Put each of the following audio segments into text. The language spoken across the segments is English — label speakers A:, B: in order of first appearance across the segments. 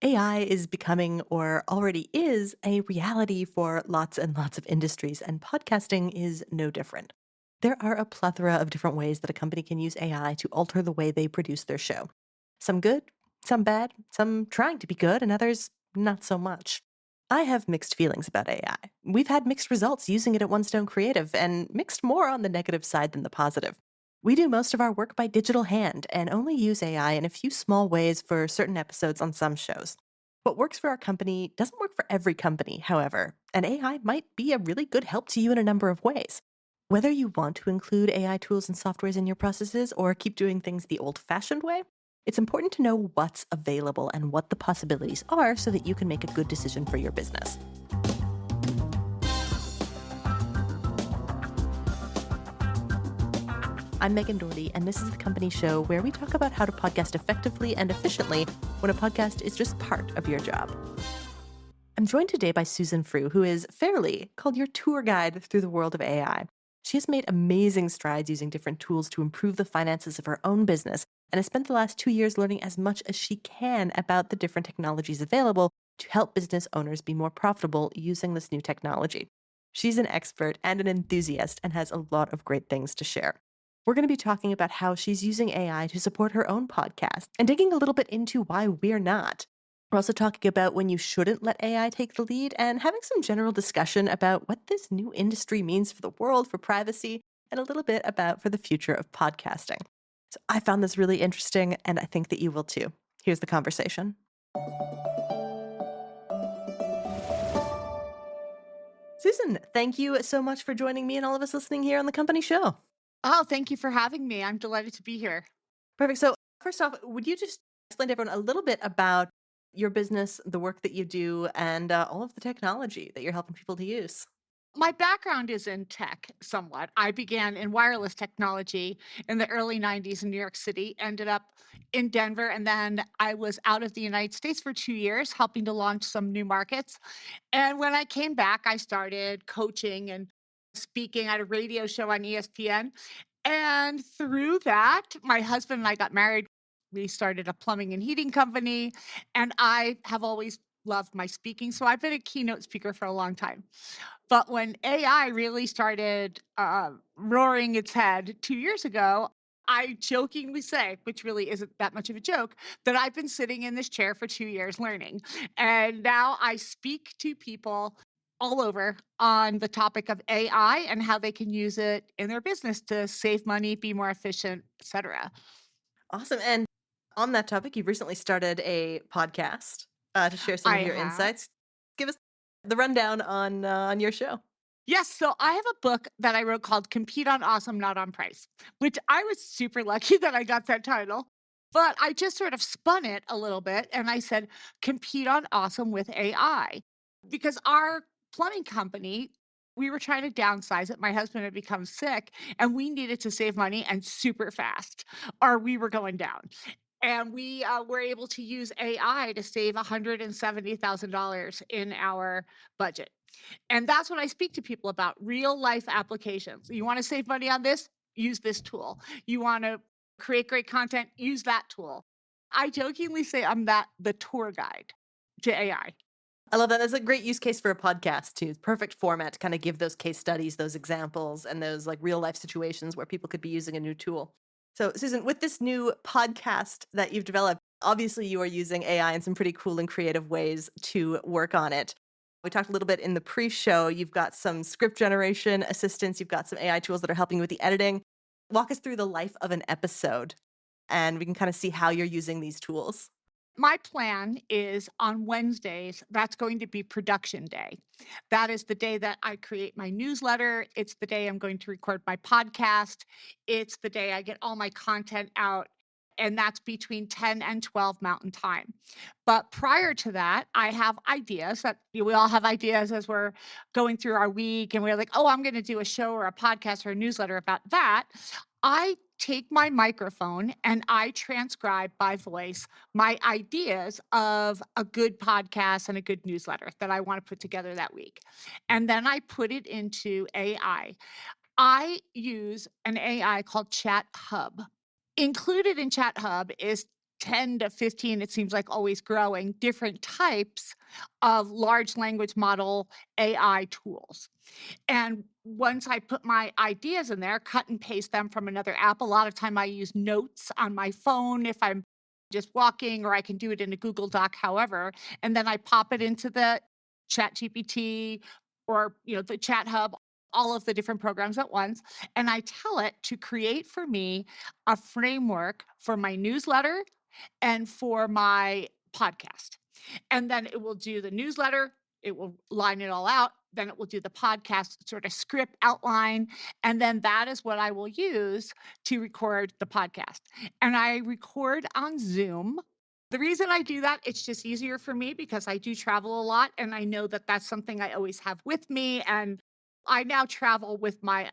A: AI is becoming, or already is, a reality for lots and lots of industries, and podcasting is no different. There are a plethora of different ways that a company can use AI to alter the way they produce their show. Some good, some bad, some trying to be good, and others not so much. I have mixed feelings about AI. We've had mixed results using it at One Stone Creative, and mixed more on the negative side than the positive. We do most of our work by digital hand and only use AI in a few small ways for certain episodes on some shows. What works for our company doesn't work for every company, however, and AI might be a really good help to you in a number of ways. Whether you want to include AI tools and softwares in your processes or keep doing things the old fashioned way, it's important to know what's available and what the possibilities are so that you can make a good decision for your business. I'm Megan Doherty, and this is the company show where we talk about how to podcast effectively and efficiently when a podcast is just part of your job. I'm joined today by Susan Frew, who is fairly called your tour guide through the world of AI. She has made amazing strides using different tools to improve the finances of her own business and has spent the last 2 years learning as much as she can about the different technologies available to help business owners be more profitable using this new technology. She's an expert and an enthusiast and has a lot of great things to share. We're going to be talking about how she's using AI to support her own podcast and digging a little bit into why we're not. We're also talking about when you shouldn't let AI take the lead and having some general discussion about what this new industry means for the world, for privacy, and a little bit about for the future of podcasting. So I found this really interesting, and I think that you will too. Here's the conversation. Susan, thank you so much for joining me and all of us listening here on the company show.
B: Oh, thank you for having me. I'm delighted to be here.
A: Perfect. So, first off, would you just explain to everyone a little bit about your business, the work that you do, and all of the technology that you're helping people to use?
B: My background is in tech somewhat. I began in wireless technology in the early 90s in New York City, ended up in Denver, and then I was out of the United States for 2 years, helping to launch some new markets. And when I came back, I started coaching and speaking at a radio show on ESPN. And through that, my husband and I got married. We started a plumbing and heating company, and I have always loved my speaking. So I've been a keynote speaker for a long time. But when AI really started roaring its head 2 years ago, I jokingly say, which really isn't that much of a joke, that I've been sitting in this chair for 2 years learning. And now I speak to people all over on the topic of AI and how they can use it in their business to save money, be more efficient, etc.
A: Awesome. And on that topic, you've recently started a podcast to share some
B: I
A: of your
B: have.
A: insights. Give us the rundown on your show.
B: Yes, so I have a book that I wrote called Compete on Awesome, Not on Price, which I was super lucky that I got that title. But I just sort of spun it a little bit and I said, compete on awesome with AI. Because our plumbing company, we were trying to downsize it. My husband had become sick and we needed to save money and super fast, or we were going down. And we were able to use AI to save $170,000 in our budget. And that's what I speak to people about, real life applications. You wanna save money on this? Use this tool. You wanna create great content? Use that tool. I jokingly say I'm the tour guide to AI.
A: I love that. That's a great use case for a podcast too. Perfect format to kind of give those case studies, those examples, and those like real life situations where people could be using a new tool. So, Susan, with this new podcast that you've developed, obviously you are using AI in some pretty cool and creative ways to work on it. We talked a little bit in the pre-show. You've got some script generation assistance. You've got some AI tools that are helping you with the editing. Walk us through the life of an episode, and we can kind of see how you're using these tools.
B: My plan is on Wednesdays, that's going to be production day. That is the day that I create my newsletter. It's the day I'm going to record my podcast. It's the day I get all my content out. And that's between 10 and 12 Mountain Time. But prior to that, I have ideas that we all have ideas as we're going through our week and we're like, oh, I'm going to do a show or a podcast or a newsletter about that. I take my microphone and I transcribe by voice my ideas of a good podcast and a good newsletter that I want to put together that week. And then I put it into AI. I use an AI called Chat Hub. Included in Chat Hub is 10 to 15, it seems like always growing, different types of large language model AI tools. And once I put my ideas in there, cut and paste them from another app, a lot of time I use notes on my phone if I'm just walking, or I can do it in a Google Doc, however, and then I pop it into the Chat GPT or, the Chat Hub, all of the different programs at once, and I tell it to create for me a framework for my newsletter and for my podcast. And then it will do the newsletter, it will line it all out, then it will do the podcast sort of script outline, and then that is what I will use to record the podcast. And I record on Zoom. The reason I do that, it's just easier for me because I do travel a lot, and I know that that's something I always have with me, and I now travel with my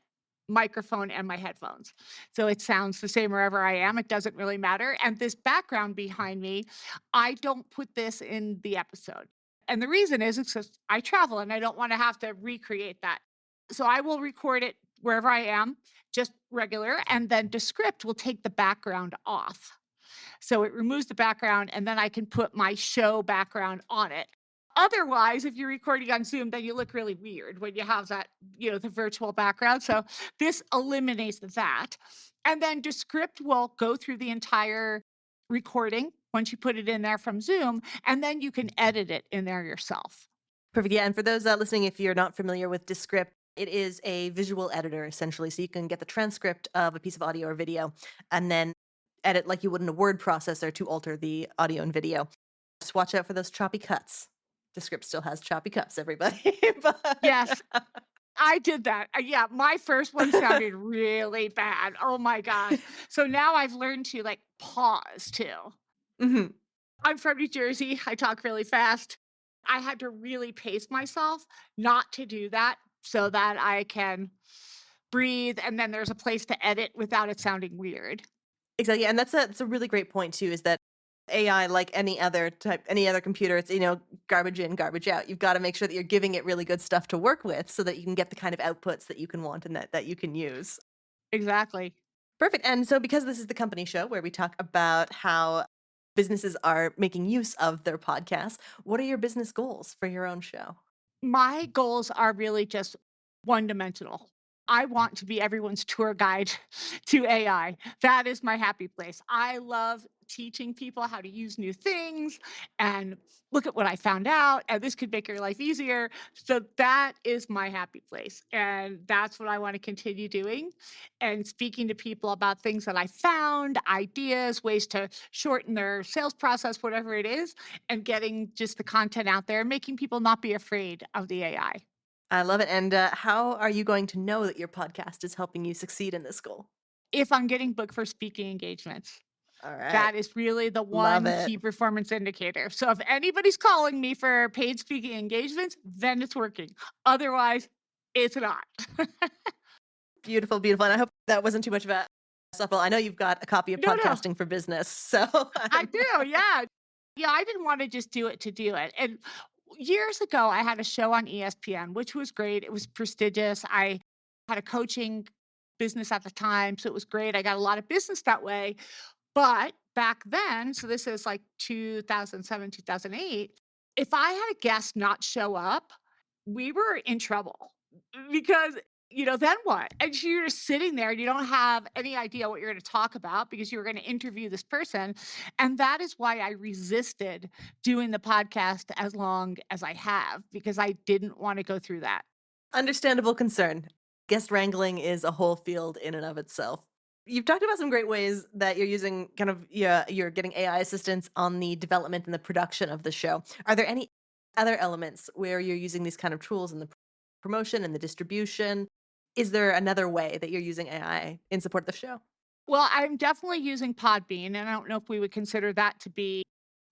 B: microphone and my headphones. So it sounds the same wherever I am, it doesn't really matter, and this background behind me, I don't put this in the episode. And the reason is it's just I travel and I don't wanna have to recreate that. So I will record it wherever I am, just regular, and then Descript will take the background off. So it removes the background, and then I can put my show background on it. Otherwise, if you're recording on Zoom, then you look really weird when you have that, the virtual background. So this eliminates that. And then Descript will go through the entire recording once you put it in there from Zoom, and then you can edit it in there yourself.
A: Perfect. Yeah. And for those listening, if you're not familiar with Descript, it is a visual editor essentially. So you can get the transcript of a piece of audio or video and then edit like you would in a word processor to alter the audio and video. Just watch out for those choppy cuts. Descript still has choppy cuts, everybody.
B: Yes, I did that. Yeah, my first one sounded really bad. Oh my gosh. So now I've learned to like pause too.
A: Mhm.
B: I'm from New Jersey. I talk really fast. I had to really pace myself not to do that so that I can breathe and then there's a place to edit without it sounding weird.
A: Exactly, and that's a really great point too, is that AI, like any other computer, it's, garbage in, garbage out. You've gotta make sure that you're giving it really good stuff to work with so that you can get the kind of outputs that you can want and that you can use.
B: Exactly.
A: Perfect, and so because this is the company show where we talk about how businesses are making use of their podcasts, what are your business goals for your own show?
B: My goals are really just one dimensional. I want to be everyone's tour guide to AI. That is my happy place. I love teaching people how to use new things and look at what I found out, and this could make your life easier. So that is my happy place. And that's what I want to continue doing and speaking to people about things that I found, ideas, ways to shorten their sales process, whatever it is, and getting just the content out there, making people not be afraid of the AI.
A: I love it, and, how are you going to know that your podcast is helping you succeed in this goal?
B: If I'm getting booked for speaking engagements,
A: Alright,
B: that is really the
A: love
B: one
A: it.
B: key performance indicator. So if anybody's calling me for paid speaking engagements, then it's working. Otherwise, it's not.
A: Beautiful, beautiful, and I hope that wasn't too much of a shuffle. I know you've got a copy of
B: No, no,
A: Podcasting for Business, so
B: I
A: I'm
B: do. Yeah. Yeah. I didn't want to just do it to do it. And years ago, I had a show on ESPN, which was great. It was prestigious. I had a coaching business at the time. So it was great. I got a lot of business that way. But back then, so this is like 2007, 2008, if I had a guest not show up, we were in trouble because, then what? And you're just sitting there and you don't have any idea what you're going to talk about because you were going to interview this person. And that is why I resisted doing the podcast as long as I have because I didn't want to go through that.
A: understandable concern. Guest wrangling is a whole field in and of itself. You've talked about some great ways that you're using kind of yeah, you're getting AI assistance on the development and the production of the show. Are there any other elements where you're using these kind of tools in the promotion and the distribution? Is there another way that you're using AI in support of the show?
B: Well, I'm definitely using Podbean, and I don't know if we would consider that to be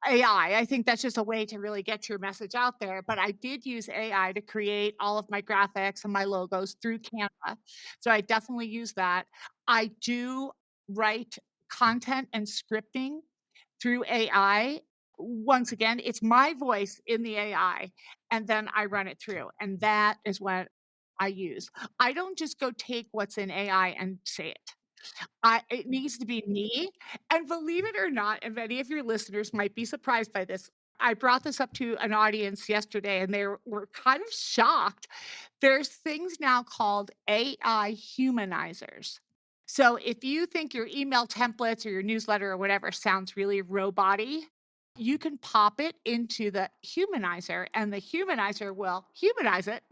B: AI. I think that's just a way to really get your message out there, but I did use AI to create all of my graphics and my logos through Canva. So I definitely use that. I do write content and scripting through AI. Once again, it's my voice in the AI, and then I run it through, and that is what I use. I don't just go take what's in AI and say it. It needs to be me, and believe it or not, and many of your listeners might be surprised by this, I brought this up to an audience yesterday, and were kind of shocked. There's things now called AI humanizers. So if you think your email templates or your newsletter or whatever sounds really robot-y, you can pop it into the humanizer, and the humanizer will humanize it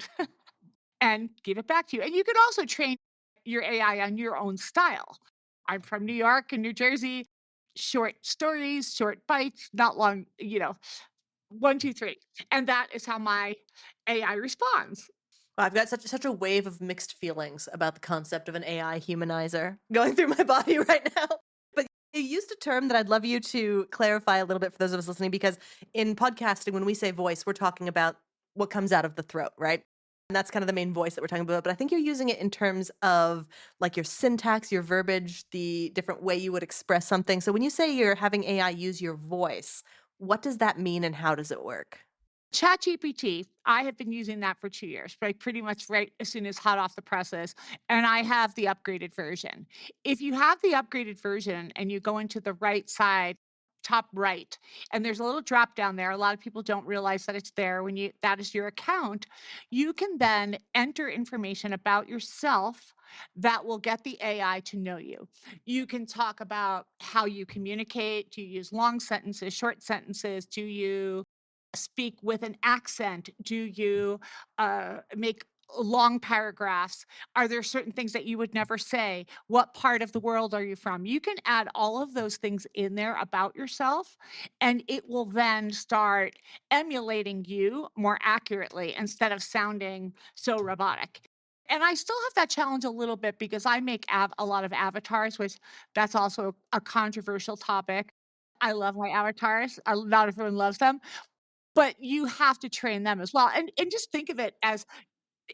B: and give it back to you. And you can also train your AI on your own style. I'm from New York and New Jersey, short stories, short bites, not long, 1, 2, 3. And that is how my AI responds.
A: I've got such a wave of mixed feelings about the concept of an AI humanizer going through my body right now. But you used a term that I'd love you to clarify a little bit for those of us listening, because in podcasting, when we say voice, we're talking about what comes out of the throat, right? And that's kind of the main voice that we're talking about. But I think you're using it in terms of like your syntax, your verbiage, the different way you would express something. So when you say you're having AI use your voice, what does that mean and how does it work?
B: ChatGPT, I have been using that for 2 years, like, pretty much right as soon as hot off the presses, and I have the upgraded version. If you have the upgraded version and you go into the right side, top right, and there's a little drop down there, a lot of people don't realize that it's there when you that is your account, you can then enter information about yourself that will get the AI to know you. You can talk about how you communicate. Do you use long sentences, short sentences? Do you speak with an accent? Do you make long paragraphs? Are there certain things that you would never say? What part of the world are you from? You can add all of those things in there about yourself, and it will then start emulating you more accurately instead of sounding so robotic. And I still have that challenge a little bit because I make a lot of avatars, which that's also a controversial topic. I love my avatars. Not everyone loves them, but you have to train them as well, and just think of it as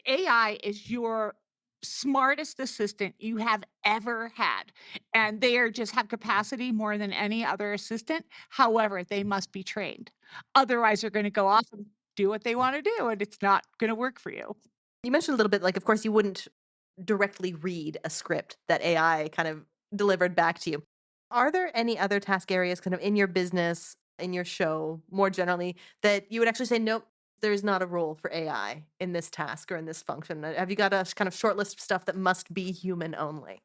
B: AI is your smartest assistant you have ever had, and they are just have capacity more than any other assistant. However, they must be trained. Otherwise, they're gonna go off and do what they wanna do, and it's not gonna work for you.
A: You mentioned a little bit, like, of course, you wouldn't directly read a script that AI kind of delivered back to you. Are there any other task areas kind of in your business, in your show, more generally, that you would actually say, nope, there's not a role for AI in this task or in this function? Have you got a kind of short list of stuff that must be human only?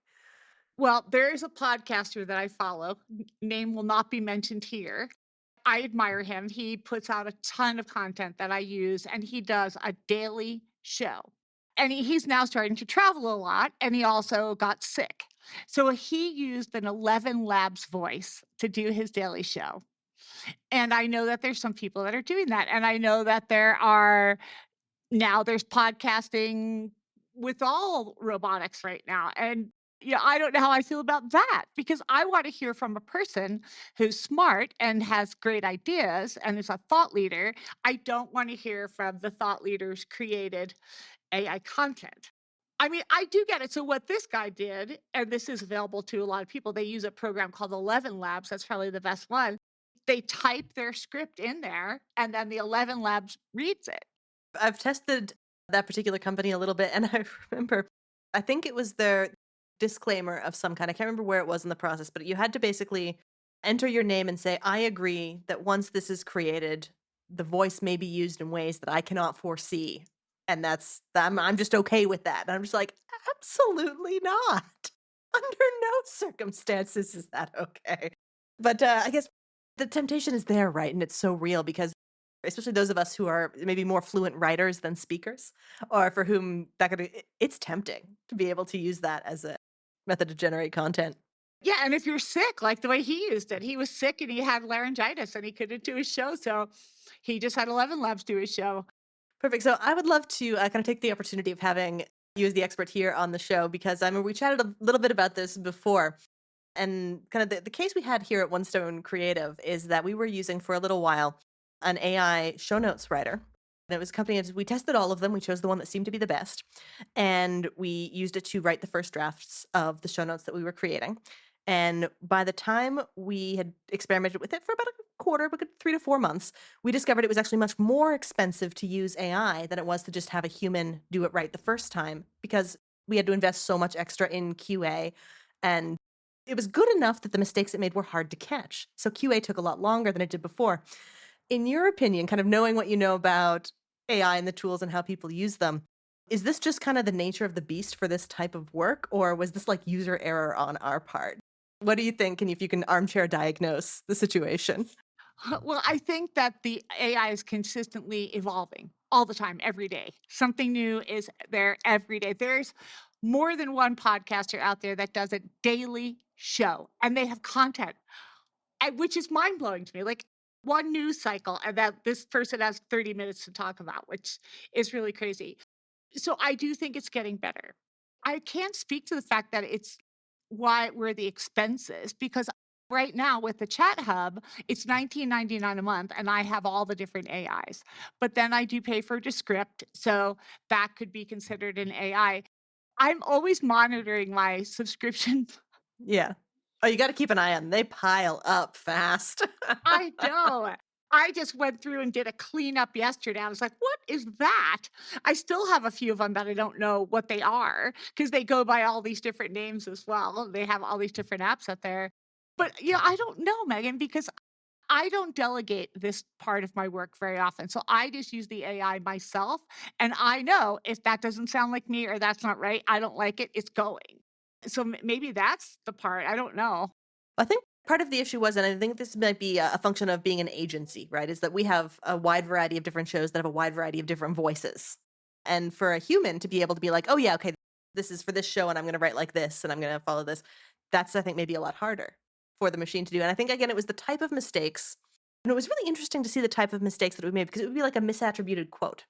B: Well, there is a podcaster that I follow, name will not be mentioned here. I admire him. He puts out a ton of content that I use, and he does a daily show. And he's now starting to travel a lot, and he also got sick. So he used an 11 Labs voice to do his daily show. And I know that there's some people that are doing that. And I know that there's podcasting with all robotics right now, and, I don't know how I feel about that because I wanna hear from a person who's smart and has great ideas and is a thought leader. I don't wanna hear from the thought leaders created AI content. I mean, I do get it. So what this guy did, and this is available to a lot of people, they use a program called 11 Labs, that's probably the best one. They type their script in there, and then the 11 Labs reads it.
A: I've tested that particular company a little bit, and I remember, I think it was their disclaimer of some kind. I can't remember where it was in the process, but you had to basically enter your name and say, I agree that once this is created, the voice may be used in ways that I cannot foresee. And I'm just okay with that. And I'm just like, absolutely not. Under no circumstances is that okay. But I guess the temptation is there, right? And it's so real because especially those of us who are maybe more fluent writers than speakers, or for whom it's tempting to be able to use that as a method to generate content.
B: Yeah, and if you're sick, like the way he used it, he was sick and he had laryngitis and he couldn't do his show, so he just had 11 Labs do his show.
A: Perfect. So I would love to kind of take the opportunity of having you as the expert here on the show, because I mean, we chatted a little bit about this before. And kind of the case we had here at One Stone Creative is that we were using for a little while an AI show notes writer. And it was a company, we tested all of them. We chose the one that seemed to be the best. And we used it to write the first drafts of the show notes that we were creating. And by the time we had experimented with it for about a quarter, a good 3 to 4 months, we discovered it was actually much more expensive to use AI than it was to just have a human do it right the first time, because we had to invest so much extra in QA And it was good enough that the mistakes it made were hard to catch. So QA took a lot longer than it did before. In your opinion, kind of knowing what you know about AI and the tools and how people use them, is this just kind of the nature of the beast for this type of work, or was this like user error on our part? What do you think? And if you can armchair diagnose the situation?
B: Well, I think that the AI is consistently evolving all the time, every day. Something new is there every day. There's more than one podcaster out there that does a daily show, and they have content, which is mind blowing to me. Like one news cycle, and that this person has 30 minutes to talk about, which is really crazy. So I do think it's getting better. I can't speak to the fact that it's where the expense is because right now with the chat hub, it's 19.99 a month and I have all the different AIs. But then I do pay for Descript, so that could be considered an AI. I'm always monitoring my subscription.
A: Yeah. Oh, you got to keep an eye on them. They pile up fast.
B: I know. I just went through and did a cleanup yesterday. I was like, "What is that?" I still have a few of them that I don't know what they are because they go by all these different names as well. They have all these different apps out there. But, I don't know, Megan, because I don't delegate this part of my work very often. So I just use the AI myself, and I know if that doesn't sound like me or that's not right, I don't like it, it's going. So maybe that's the part. I don't know.
A: I think part of the issue was, and I think this might be a function of being an agency, right? Is that we have a wide variety of different shows that have a wide variety of different voices. And for a human to be able to be like, oh, yeah, okay, this is for this show and I'm going to write like this and I'm going to follow this, that's, I think, maybe a lot harder for the machine to do. And I think, again, it was the type of mistakes. And it was really interesting to see the type of mistakes that we made because it would be like a misattributed quote.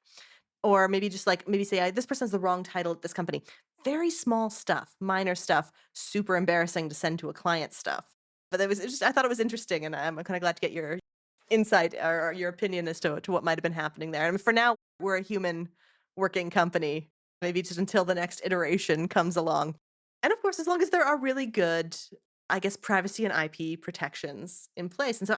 A: Or maybe just like, maybe say, this person has the wrong title at this company. Very small stuff, minor stuff, super embarrassing to send to a client stuff. But it was just, I thought it was interesting, and I'm kind of glad to get your insight or your opinion as to what might have been happening there. And for now, we're a human working company, maybe just until the next iteration comes along. And of course, as long as there are really good, I guess, privacy and IP protections in place. And so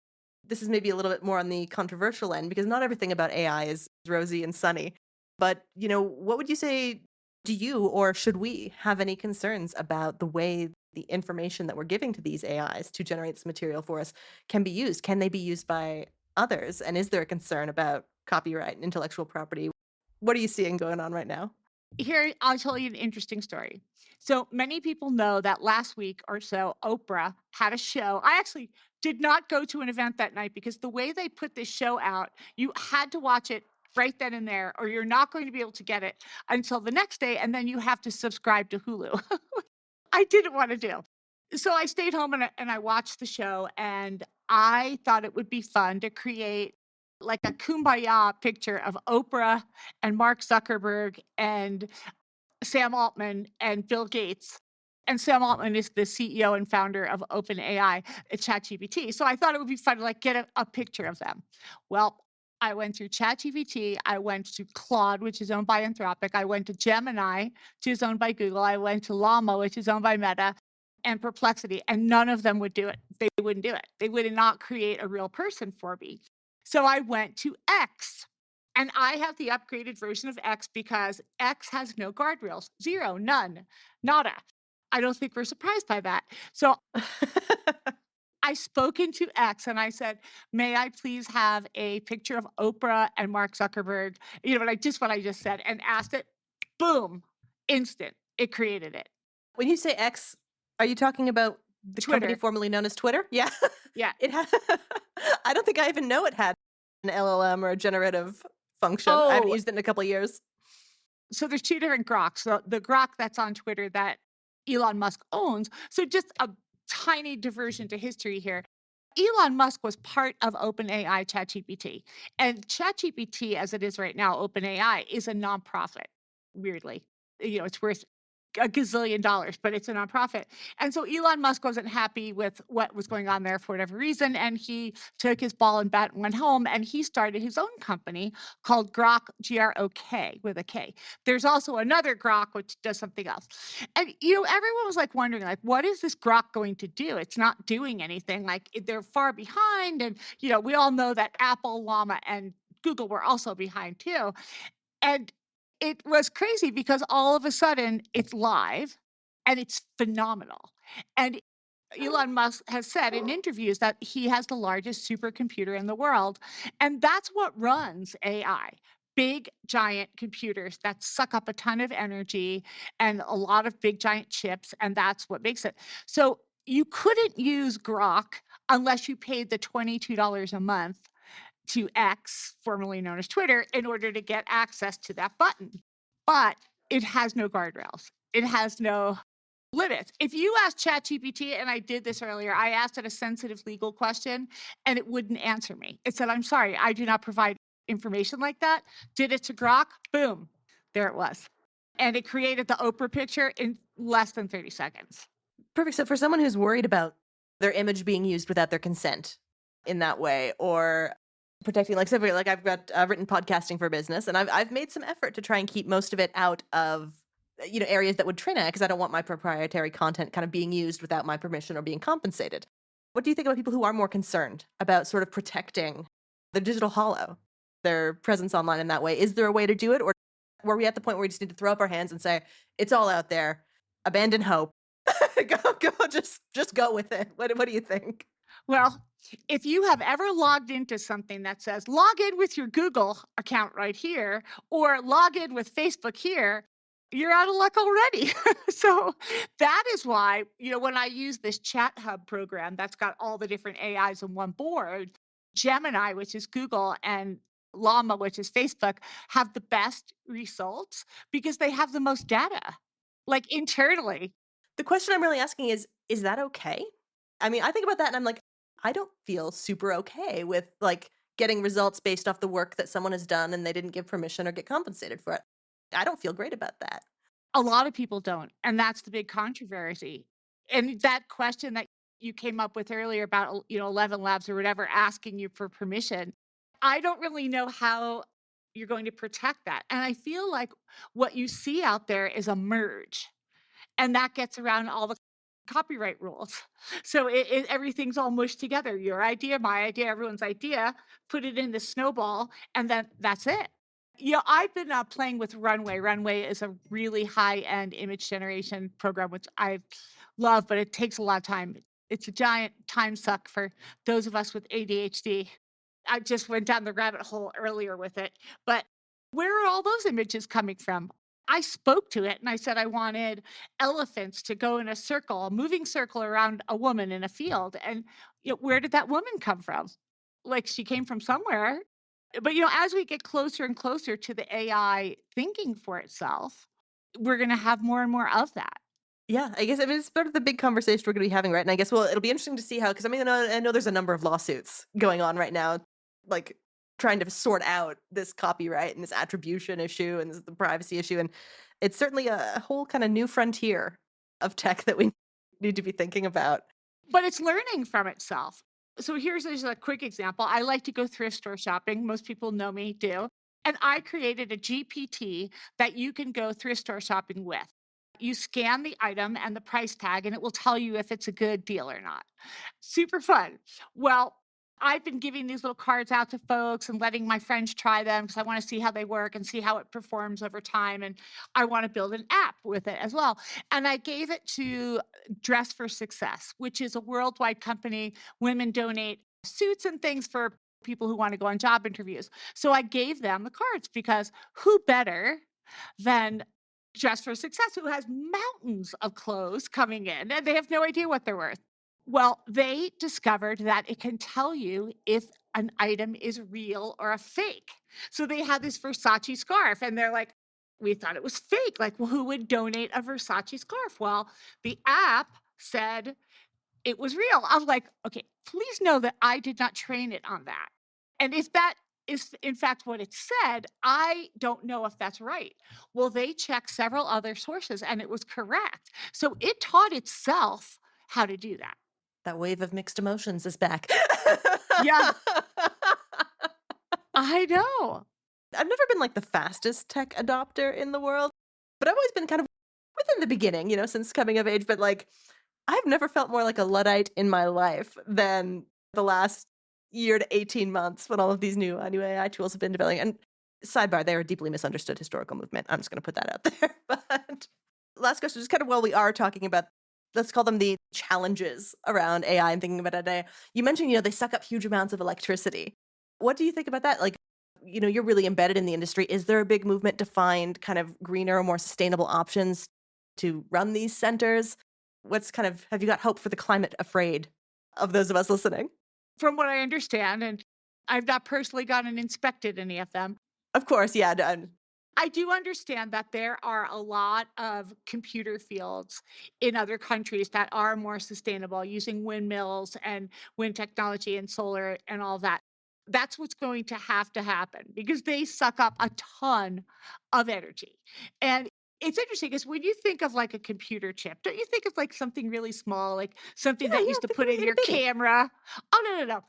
A: this is maybe a little bit more on the controversial end because not everything about AI is rosy and sunny. But, what would you say, do you or should we have any concerns about the way the information that we're giving to these AIs to generate this material for us can be used? Can they be used by others? And is there a concern about copyright and intellectual property? What are you seeing going on right now?
B: Here, I'll tell you an interesting story. So many people know that last week or so, Oprah had a show. I actually did not go to an event that night because the way they put this show out, you had to watch it right then and there, or you're not going to be able to get it until the next day. And then you have to subscribe to Hulu. I didn't want to do. So I stayed home and I watched the show, and I thought it would be fun to create like a kumbaya picture of Oprah and Mark Zuckerberg and Sam Altman and Bill Gates. And Sam Altman is the CEO and founder of OpenAI, ChatGPT. So I thought it would be fun to like get a picture of them. Well, I went through ChatGPT. I went to Claude, which is owned by Anthropic. I went to Gemini, which is owned by Google. I went to Llama, which is owned by Meta, and Perplexity, and none of them would do it. They wouldn't do it. They would not create a real person for me. So I went to X, and I have the upgraded version of X because X has no guardrails. 0, none, nada. I don't think we're surprised by that. So I spoke into X and I said, "May I please have a picture of Oprah and Mark Zuckerberg?" What I just said, and asked it. Boom, instant. It created it.
A: When you say X, are you talking about the company
B: Twitter.
A: formerly known as Twitter? Yeah.
B: Yeah.
A: It had I don't think I even know it had an LLM or a generative function. I haven't
B: Oh,
A: used it in a couple years.
B: so there's 2 different Groks. So the Grok that's on Twitter that Elon Musk owns. So just a tiny diversion to history here. Elon Musk was part of OpenAI ChatGPT. And ChatGPT, as it is right now, OpenAI, is a nonprofit, weirdly. It's worth a gazillion dollars, but it's a nonprofit. And so Elon Musk wasn't happy with what was going on there for whatever reason. And he took his ball and bat and went home and he started his own company called Grok, Grok with a K. There's also another Grok, which does something else. And, everyone was like wondering, like, what is this Grok going to do? It's not doing anything. Like, they're far behind. And, we all know that Apple, Llama, and Google were also behind too. And it was crazy because all of a sudden it's live and it's phenomenal. And Elon Musk has said in interviews that he has the largest supercomputer in the world, and that's what runs AI. Big, giant computers that suck up a ton of energy and a lot of big, giant chips, and that's what makes it. So you couldn't use Grok unless you paid the $22 a month to X, formerly known as Twitter, in order to get access to that button. But it has no guardrails. It has no limits. If you ask ChatGPT, and I did this earlier, I asked it a sensitive legal question and it wouldn't answer me. It said, I'm sorry, I do not provide information like that. Did it to Grok, boom, there it was. And it created the Oprah picture in less than 30 seconds.
A: Perfect. So for someone who's worried about their image being used without their consent in that way, or protecting, like, say, like I've got written podcasting for business, and I've made some effort to try and keep most of it out of areas that would trigger because I don't want my proprietary content kind of being used without my permission or being compensated. What do you think about people who are more concerned about sort of protecting the digital hollow, their presence online in that way? Is there a way to do it, or were we at the point where we just need to throw up our hands and say it's all out there, abandon hope, go, just go with it? What do you think?
B: Well, if you have ever logged into something that says log in with your Google account right here or log in with Facebook here, you're out of luck already. So that is why, when I use this Chat Hub program that's got all the different AIs on one board, Gemini, which is Google, and Llama, which is Facebook, have the best results because they have the most data, like internally.
A: The question I'm really asking is that okay? I mean, I think about that and I'm like, I don't feel super okay with like getting results based off the work that someone has done and they didn't give permission or get compensated for it. I don't feel great about that.
B: A lot of people don't, and that's the big controversy. And that question that you came up with earlier about, 11 Labs or whatever asking you for permission, I don't really know how you're going to protect that. And I feel like what you see out there is a merge, and that gets around all the copyright rules. So everything's all mushed together. Your idea, my idea, everyone's idea, put it in the snowball, and then that's it. I've been playing with Runway. Runway is a really high-end image generation program, which I love, but it takes a lot of time. It's a giant time suck for those of us with ADHD. I just went down the rabbit hole earlier with it. But where are all those images coming from? I spoke to it and I said I wanted elephants to go in a circle, a moving circle around a woman in a field. And where did that woman come from? Like she came from somewhere. But as we get closer and closer to the AI thinking for itself, we're going to have more and more of that.
A: Yeah, I guess I mean it's sort of the big conversation we're going to be having, right? And I guess it'll be interesting to see how because I mean I know there's a number of lawsuits going on right now, like trying to sort out this copyright and this attribution issue and the privacy issue, and it's certainly a whole kind of new frontier of tech that we need to be thinking about.
B: But it's learning from itself. So here's just a quick example. I like to go thrift store shopping. Most people know me do. And I created a GPT that you can go thrift store shopping with. You scan the item and the price tag, and it will tell you if it's a good deal or not. Super fun. Well, I've been giving these little cards out to folks and letting my friends try them because I want to see how they work and see how it performs over time. And I want to build an app with it as well. And I gave it to Dress for Success, which is a worldwide company. Women donate suits and things for people who want to go on job interviews. So I gave them the cards because who better than Dress for Success, who has mountains of clothes coming in and they have no idea what they're worth. Well, they discovered that it can tell you if an item is real or a fake. So they had this Versace scarf and they're like, we thought it was fake. Like, well, who would donate a Versace scarf? Well, the app said it was real. I was like, okay, please know that I did not train it on that. And if that is in fact what it said, I don't know if that's right. Well, they checked several other sources and it was correct. So it taught itself how to do that.
A: That wave of mixed emotions is back.
B: Yeah, I know.
A: I've never been like the fastest tech adopter in the world, but I've always been kind of within the beginning, since coming of age. But like, I've never felt more like a Luddite in my life than the last year to 18 months when all of these new AI tools have been developing. And sidebar, they're a deeply misunderstood historical movement. I'm just going to put that out there. But last question, just kind of while we are talking about, let's call them the challenges around AI and thinking about it. You mentioned, they suck up huge amounts of electricity. What do you think about that? Like, you're really embedded in the industry. Is there a big movement to find kind of greener or more sustainable options to run these centers? Have you got hope for the climate afraid of those of us listening?
B: From what I understand, and I've not personally gone and inspected any of them,
A: Of course, yeah. Done.
B: I do understand that there are a lot of computer fields in other countries that are more sustainable using windmills and wind technology and solar and all that. That's what's going to happen because they suck up a ton of energy. And it's interesting because when you think of like a computer chip, don't you think of like something really small, like something
A: Yeah,
B: that
A: yeah.
B: used to
A: Think of
B: put in
A: it itty
B: your
A: bitty.
B: camera? Oh, no, no, no.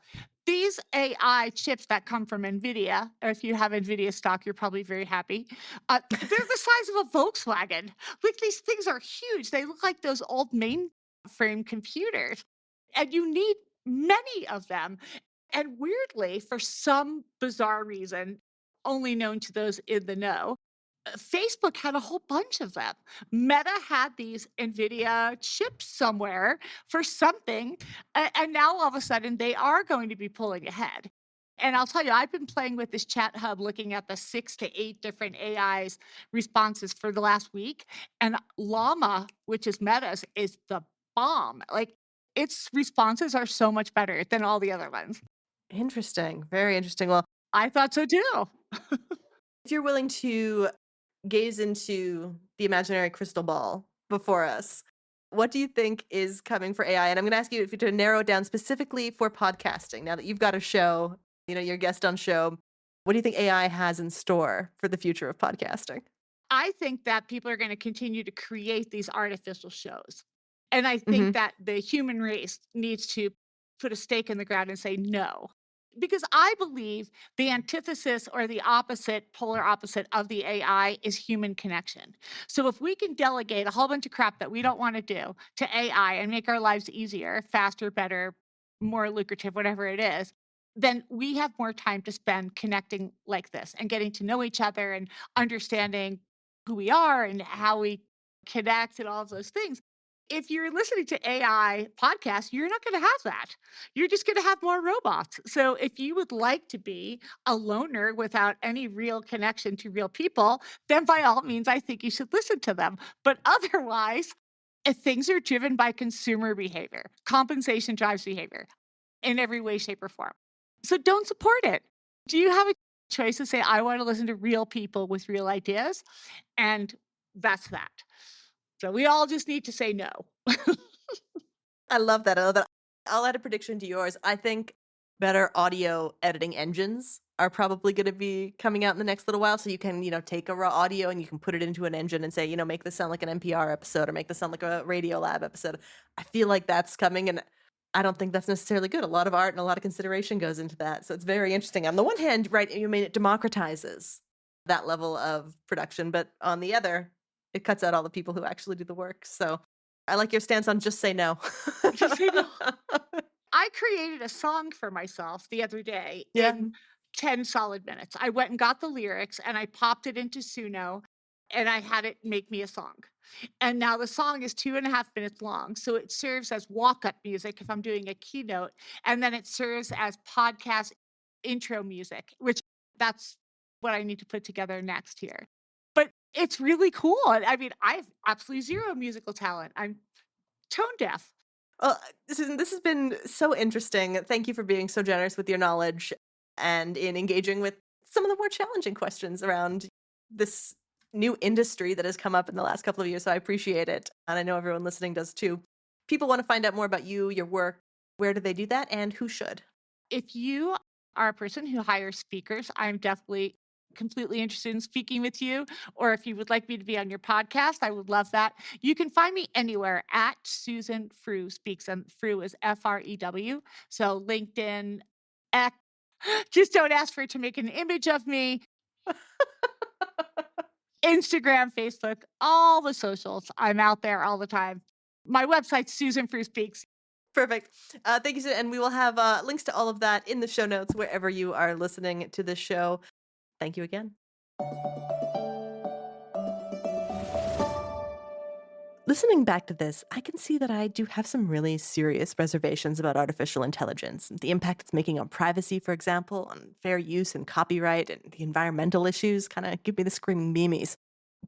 B: These AI chips that come from NVIDIA, or if you have NVIDIA stock, you're probably very happy. They're the size of a Volkswagen. Like, these things are huge. They look like those old mainframe computers, and you need many of them. And weirdly, for some bizarre reason, only known to those in the know, Facebook had a whole bunch of them. Meta had these NVIDIA chips somewhere for something, and now all of a sudden they are going to be pulling ahead. And I'll tell you, I've been playing with this chat hub looking at the 6 to 8 different AI's responses for the last week. And Llama, which is Meta's, is the bomb. Like its responses are so much better than all the other ones.
A: Interesting. Very interesting. Well,
B: I thought so too.
A: if you're willing to gaze into the imaginary crystal ball before us, what do you think is coming for AI? And I'm going to ask you if you to narrow it down specifically for podcasting. Now that you've got a show, you're a guest on show. What do you think AI has in store for the future of podcasting?
B: I think that people are gonna continue to create these artificial shows. And I think
A: Hmm.
B: that the human race needs to put a stake in the ground and say no. Because I believe the antithesis or the opposite, polar opposite of the AI is human connection. So if we can delegate a whole bunch of crap that we don't want to do to AI and make our lives easier, faster, better, more lucrative, whatever it is, then we have more time to spend connecting like this and getting to know each other and understanding who we are and how we connect and all of those things. If you're listening to AI podcasts, you're not going to have that. You're just going to have more robots. So if you would like to be a loner without any real connection to real people, then by all means, I think you should listen to them. But otherwise, if things are driven by consumer behavior, compensation drives behavior in every way, shape, or form. So don't support it. Do you have a choice to say, I want to listen to real people with real ideas? And that's that. So we all just need to say no.
A: I love that. I love that. I'll add a prediction to yours. I think better audio editing engines are probably going to be coming out in the next little while. So you can, take a raw audio and you can put it into an engine and say, make this sound like an NPR episode or make this sound like a Radio Lab episode. I feel like that's coming, and I don't think that's necessarily good. A lot of art and a lot of consideration goes into that. So it's very interesting. On the one hand, right, it democratizes that level of production, but on the other, it cuts out all the people who actually do the work. So I like your stance on just say no.
B: Just say no. I created a song for myself the other day
A: Yeah.
B: in 10 solid minutes. I went and got the lyrics and I popped it into Suno and I had it make me a song. And now the song is 2.5 minutes long. So it serves as walk up music if I'm doing a keynote. And then it serves as podcast intro music, which that's what I need to put together next here. But it's really cool. I mean, I have absolutely zero musical talent. I'm tone deaf.
A: Well, this has been so interesting. Thank you for being so generous with your knowledge and in engaging with some of the more challenging questions around this new industry that has come up in the last couple of years. So I appreciate it. And I know everyone listening does too. People want to find out more about you, your work. Where do they do that, and who should?
B: If you are a person who hires speakers, I'm definitely completely interested in speaking with you. Or if you would like me to be on your podcast, I would love that. You can find me anywhere at Susan Frew Speaks, and Frew is Frew. So LinkedIn, X, just don't ask for it to make an image of me. Instagram, Facebook, all the socials. I'm out there all the time. My website's Susan Frew Speaks.
A: Perfect. Thank you, and we will have links to all of that in the show notes wherever you are listening to this show. Thank you again. Listening back to this, I can see that I do have some really serious reservations about artificial intelligence. The impact it's making on privacy, for example, on fair use and copyright, and the environmental issues kind of give me the screaming memes.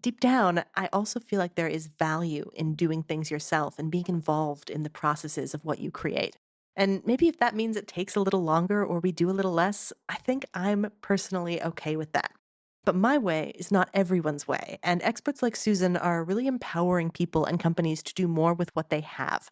A: Deep down, I also feel like there is value in doing things yourself and being involved in the processes of what you create. And maybe if that means it takes a little longer or we do a little less, I think I'm personally okay with that. But my way is not everyone's way, and experts like Susan are really empowering people and companies to do more with what they have.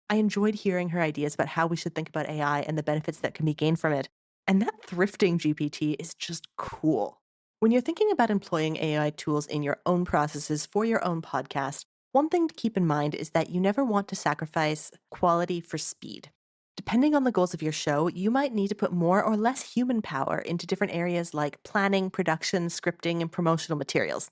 A: I enjoyed hearing her ideas about how we should think about AI and the benefits that can be gained from it. And that thrifting GPT is just cool. When you're thinking about employing AI tools in your own processes for your own podcast, one thing to keep in mind is that you never want to sacrifice quality for speed. Depending on the goals of your show, you might need to put more or less human power into different areas like planning, production, scripting, and promotional materials.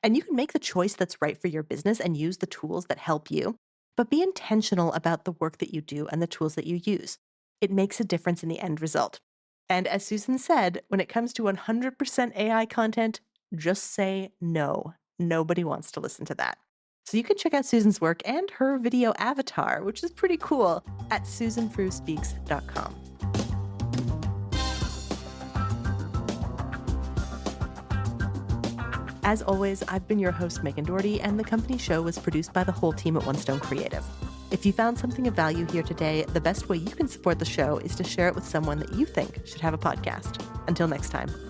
A: And you can make the choice that's right for your business and use the tools that help you, but be intentional about the work that you do and the tools that you use. It makes a difference in the end result. And as Susan said, when it comes to 100% AI content, just say no. Nobody wants to listen to that. So you can check out Susan's work and her video avatar, which is pretty cool, at susanfrewspeaks.com. As always, I've been your host, Megan Doherty, and the company show was produced by the whole team at One Stone Creative. If you found something of value here today, the best way you can support the show is to share it with someone that you think should have a podcast. Until next time.